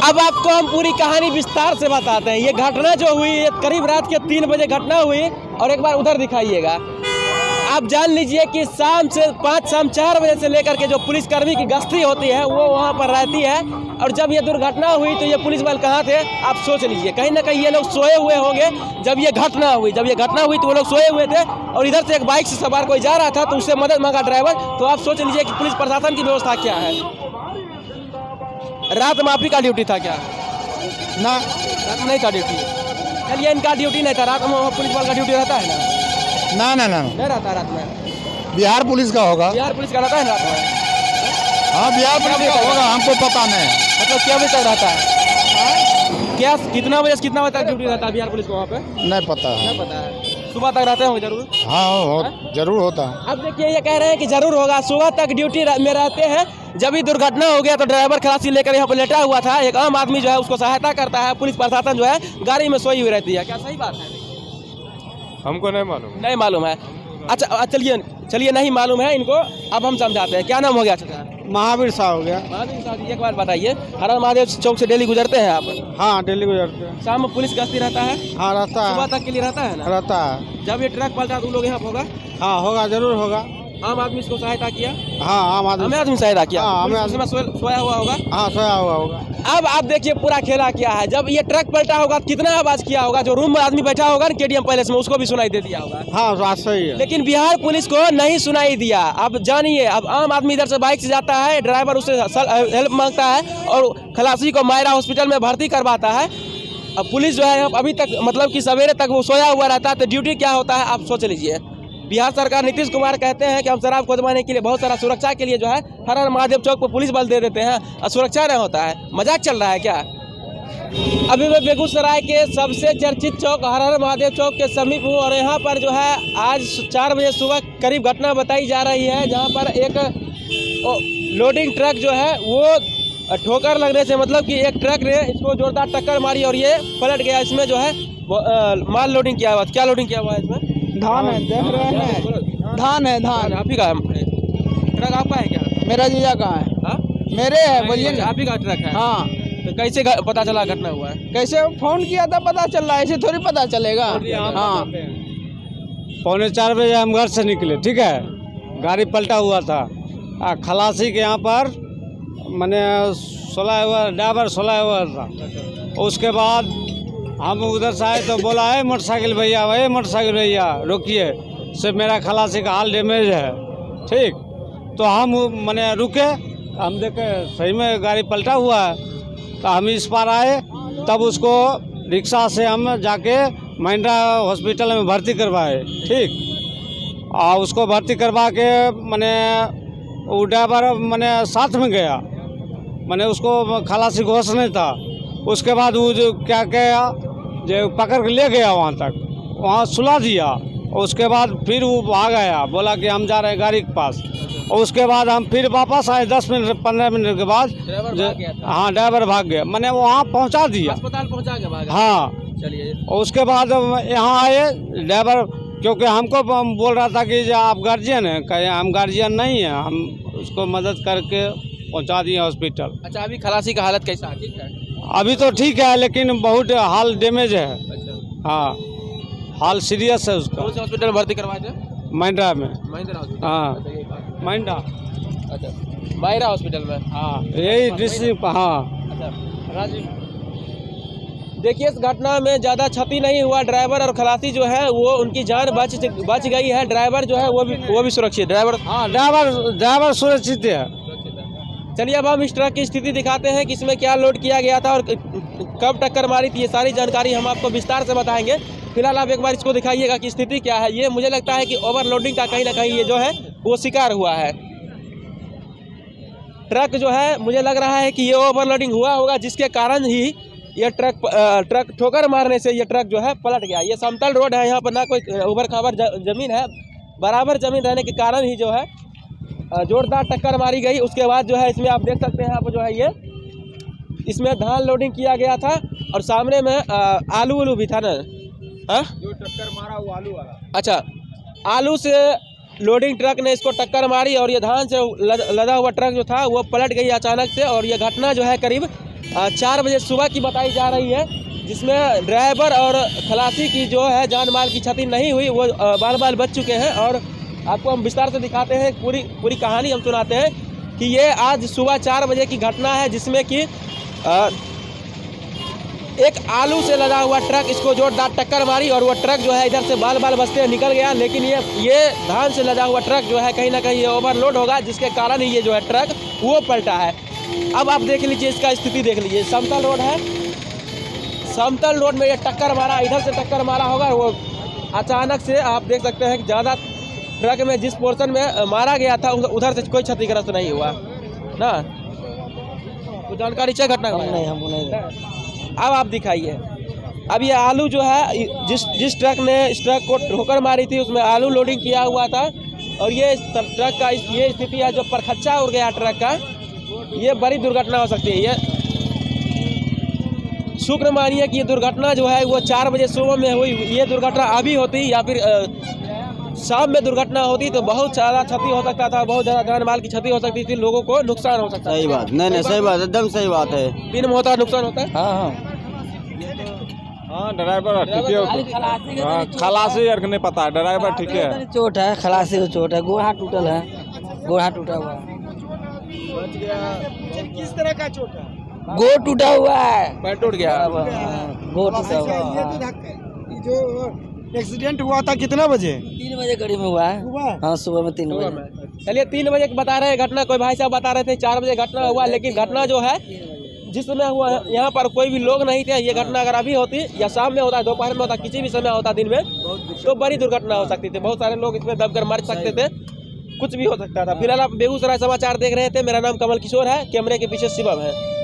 अब आपको हम पूरी कहानी विस्तार से बताते हैं। ये घटना जो हुई करीब रात के 3 बजे घटना हुई, और एक बार उधर दिखाइएगा। आप जान लीजिए कि शाम 4 बजे से लेकर के जो पुलिसकर्मी की गश्ती होती है वो वहाँ पर रहती है। और जब ये दुर्घटना हुई तो ये पुलिस बल कहाँ थे आप सोच लीजिए। कहीं ना कहीं ये लोग सोए हुए होंगे जब ये घटना हुई। तो वो लोग सोए हुए थे, और इधर से एक बाइक से सवार कोई जा रहा था तो उससे मदद मांगा ड्राइवर। तो आप सोच लीजिए कि पुलिस प्रशासन की व्यवस्था क्या है। रात में आप ही का ड्यूटी था क्या? ना, रात में नहीं था ड्यूटी। चलिए, इनका ड्यूटी नहीं था, रात में पुलिस वाले का ड्यूटी रहता है ना? ना नहीं रहता रात में। बिहार पुलिस का होगा। बिहार पुलिस का रहता है रात में? हाँ, बिहार पुलिस का होगा, हमको पता नहीं। मतलब क्या बजे तक रहता है? क्या कितना बजे से कितना बजे तक ड्यूटी रहता है बिहार पुलिस को वहाँ पे? नहीं पता है। नहीं पता है। सुबह तक रहते होंगे जरूर? हाँ, जरूर होता है। अब देखिए, ये कह रहे हैं कि जरूर होगा, सुबह तक ड्यूटी में रहते हैं। जब भी दुर्घटना हो गया तो ड्राइवर खलासी लेकर यहाँ पर लेटा हुआ था। एक आम आदमी जो है उसको सहायता करता है, पुलिस प्रशासन जो है गाड़ी में सोई हुई रहती है। क्या सही बात है? हमको नहीं मालूम। नहीं मालूम है। अच्छा, चलिए नहीं मालूम है इनको। अब हम समझाते हैं। क्या नाम हो गया चाचा? महावीर शाह हो गया। महावीर साहब जी, एक बार बताइए, हर हर महादेव चौक से डेली गुजरते हैं आप? हाँ, डेली गुजरते हैं। शाम में पुलिस गश्ती रहता है? हाँ, रहता सुबह है। तक के लिए रहता है ना? रहता है। जब ये ट्रक पलटा तो लोग यहाँ पे होगा? हाँ, होगा, जरूर होगा। आम आदमी इसको सहायता किया? हाँ, आम आदमी सहायता किया। हाँ, हमें पुलिस उसमें सोया हुआ होगा? हाँ, सोया हुआ होगा। अब आप देखिए पूरा खेला क्या है। जब ये ट्रक पलटा होगा कितना आवाज किया होगा। जो रूम में आदमी बैठा होगा ना केडीएम पैलेस में, उसको भी सुनाई दे दिया होगा। हाँ, बात सही है। लेकिन बिहार पुलिस को नहीं सुनाई दिया। अब जानिए, अब आम आदमी इधर से बाइक से जाता है, ड्राइवर उससे हेल्प मांगता है और खलासी को मायरा हॉस्पिटल में भर्ती करवाता है। अब पुलिस जो है अभी तक, मतलब कि सवेरे तक वो सोया हुआ रहता है। तो ड्यूटी क्या होता है आप सोच लीजिए। बिहार सरकार नीतीश कुमार कहते हैं कि हम शराब को दबाने के लिए बहुत सारा सुरक्षा के लिए जो है हर हर महादेव चौक पर पुलिस बल दे देते हैं, और सुरक्षा नहीं होता है। मजाक चल रहा है क्या? अभी मैं बेगूसराय के सबसे चर्चित चौक हर हर महादेव चौक के समीप हूँ, और यहाँ पर जो है आज 4 बजे सुबह करीब घटना बताई जा रही है, जहाँ पर एक लोडिंग ट्रक जो है वो ठोकर लगने से, मतलब कि एक ट्रक ने इसको जोरदार टक्कर मारी और ये पलट गया। इसमें जो है माल लोडिंग किया हुआ। क्या लोडिंग किया हुआ है इसमें? धान है, देख रहे हैं। धान है, धान। आप ही का ट्रक आपका है क्या? मेरा जीजा कहाँ है? हाँ? मेरे है, बोलिए ना। आप ही का ट्रक है? हाँ। तो कैसे पता चला घटना हुआ है? कैसे फोन किया था पता चल रहा है, ऐसे थोड़ी पता चलेगा। हाँ, 3:45 बजे हम घर से निकले, ठीक है। गाड़ी पलटा हुआ था खलासी के यहाँ पर, मैंने ड्राइवर सोला हुआ था। उसके बाद हम उधर से आए तो बोला है मोटरसाइकिल भैया रुकिए, सिर्फ मेरा खलासी का हाल डैमेज है, ठीक। तो हम मैंने रुके, हम देखे सही में गाड़ी पलटा हुआ है। तो हम इस पार आए, तब उसको रिक्शा से हम जाके महिंद्रा हॉस्पिटल में भर्ती करवाए, ठीक। और उसको भर्ती करवा के मैंने वो ड्राइवर मैंने साथ में गया, मैंने उसको खलासी को होश नहीं था। उसके बाद वो जो क्या जो पकड़ के ले गया वहाँ तक, वहाँ सुला दिया। उसके बाद फिर वो भाग आया, बोला कि हम जा रहे हैं गाड़ी के पास। और उसके बाद हम फिर वापस आए 10-15 मिनट के बाद। हाँ, ड्राइवर भाग गया, मैंने वहाँ पहुँचा दिया, अस्पताल पहुँचा के भागा। हाँ। चलिए, और उसके बाद यहाँ आए ड्राइवर, क्योंकि हमको बोल रहा था कि आप गार्जियन हैं, कहे हम गार्जियन नहीं हैं, हम उसको मदद करके पहुँचा दिए हॉस्पिटल। अच्छा, अभी खलासी का हालत कैसा है? ठीक है अभी तो ठीक है, लेकिन बहुत हाल डैमेज है। अच्छा, हाँ, हाल सीरियस है उसका। कौन से हॉस्पिटल में भर्ती करवाए थे? महिंद्रा में। महिंद्रा हॉस्पिटल? हाँ, महिंद्रा। अच्छा, मायरा हॉस्पिटल में? हाँ, यही डिस्ट्रिक्ट। हाँ। अच्छा, राजीव, देखिए इस घटना में ज़्यादा क्षति नहीं हुआ। ड्राइवर और खलासी जो है वो उनकी जान बच गई है। ड्राइवर जो है वो भी सुरक्षित। ड्राइवर, हाँ, ड्राइवर सुरक्षित है। चलिए, अब हम इस ट्रक की स्थिति दिखाते हैं कि इसमें क्या लोड किया गया था और कब टक्कर मारी थी। ये सारी जानकारी हम आपको विस्तार से बताएंगे। फिलहाल आप एक बार इसको दिखाइएगा कि स्थिति क्या है। ये मुझे लगता है कि ओवरलोडिंग का कहीं ना कहीं ये जो है वो शिकार हुआ है। ट्रक जो है, मुझे लग रहा है कि ये ओवरलोडिंग हुआ होगा, जिसके कारण ही ये ट्रक ठोकर मारने से ये ट्रक जो है पलट गया। ये समतल रोड है, यहाँ पर ना कोई उबड़ खाबड़ जमीन है, बराबर जमीन रहने के कारण ही जो है जोरदार टक्कर मारी गई। उसके बाद जो है इसमें आप देख सकते हैं, आप जो है ये इसमें धान लोडिंग किया गया था और सामने में आलू भी था ना। हाँ, जो टक्कर मारा वो आलू वाला। अच्छा, आलू से लोडिंग ट्रक ने इसको टक्कर मारी और ये धान से लदा हुआ ट्रक जो था वो पलट गई अचानक से। और ये घटना जो है करीब 4 बजे सुबह की बताई जा रही है, जिसमें ड्राइवर और खलासी की जो है जान माल की क्षति नहीं हुई, वो बाल बच चुके हैं। और आपको हम विस्तार से दिखाते हैं, पूरी कहानी हम सुनाते हैं कि ये आज सुबह 4 बजे की घटना है, जिसमें कि एक आलू से लदा हुआ ट्रक इसको जोरदार टक्कर मारी और वो ट्रक जो है इधर से बाल बचते निकल गया। लेकिन ये धान से लदा हुआ ट्रक जो है कहीं ना कहीं ये ओवरलोड होगा, जिसके कारण ही ये जो है ट्रक वो पलटा है। अब आप देख लीजिए, इसका स्थिति देख लीजिए, समतल रोड है, समतल रोड में ये टक्कर मारा, इधर से टक्कर मारा होगा, वो अचानक से आप देख सकते हैं कि ज़्यादा ट्रक में जिस पोर्शन में मारा गया था उधर से कोई क्षतिग्रस्त नहीं हुआ ना। तो जानकारी चाहिए घटना नहीं, हमको नहीं। अब आप दिखाइए, अब ये आलू जो है जिस ट्रक ने इस ट्रक को ठोकर मारी थी उसमें आलू लोडिंग किया हुआ था, और ये ट्रक का ये स्थिति है, जो परखच्चा उड़ गया ट्रक का, ये बड़ी दुर्घटना हो सकती है। ये शुक्र मानिए कि ये दुर्घटना जो है वो 4 बजे सुबह में हुई। ये दुर्घटना अभी होती या फिर शाम में दुर्घटना होती तो बहुत ज़्यादा क्षति हो सकता था, बहुत ज़्यादा जान माल की क्षति हो सकती थी, लोगों को नुकसान हो सकता है। सही बात, नहीं सही बात, एकदम सही बात है। दिन में होता है नुकसान होता है। हाँ ड्राइवर ठीक है, हाँ खलासी यार नहीं पता, ड्राइवर ठीक है। चोट है, खलासी को चोट है, गोड़ हाथ टूटल है, गोड़ हाथ टूटा हुआ है। किस तरह का चोट है? गोड़ टूटा हुआ है, पैर टूट गया। गोड़ टूटा हुआ है। जो एक्सीडेंट हुआ था कितना बजे? 3 बजे करीब में हुआ है। हाँ सुबह में 3 बजे। चलिए 3 बजे बता रहे हैं घटना, कोई भाई साहब बता रहे थे 4 बजे घटना हुआ, लेकिन घटना जो है जिस समय हुआ यहाँ पर कोई भी लोग नहीं थे। ये घटना अगर अभी होती या शाम में होता, दोपहर में होता, किसी भी समय होता दिन में, तो बड़ी दुर्घटना हो सकती थी, बहुत सारे लोग इसमें दबकर मर सकते थे, कुछ भी हो सकता था। फिलहाल आप बेगूसराय समाचार देख रहे थे, मेरा नाम कमल किशोर है, कैमरे के पीछे शिवम है।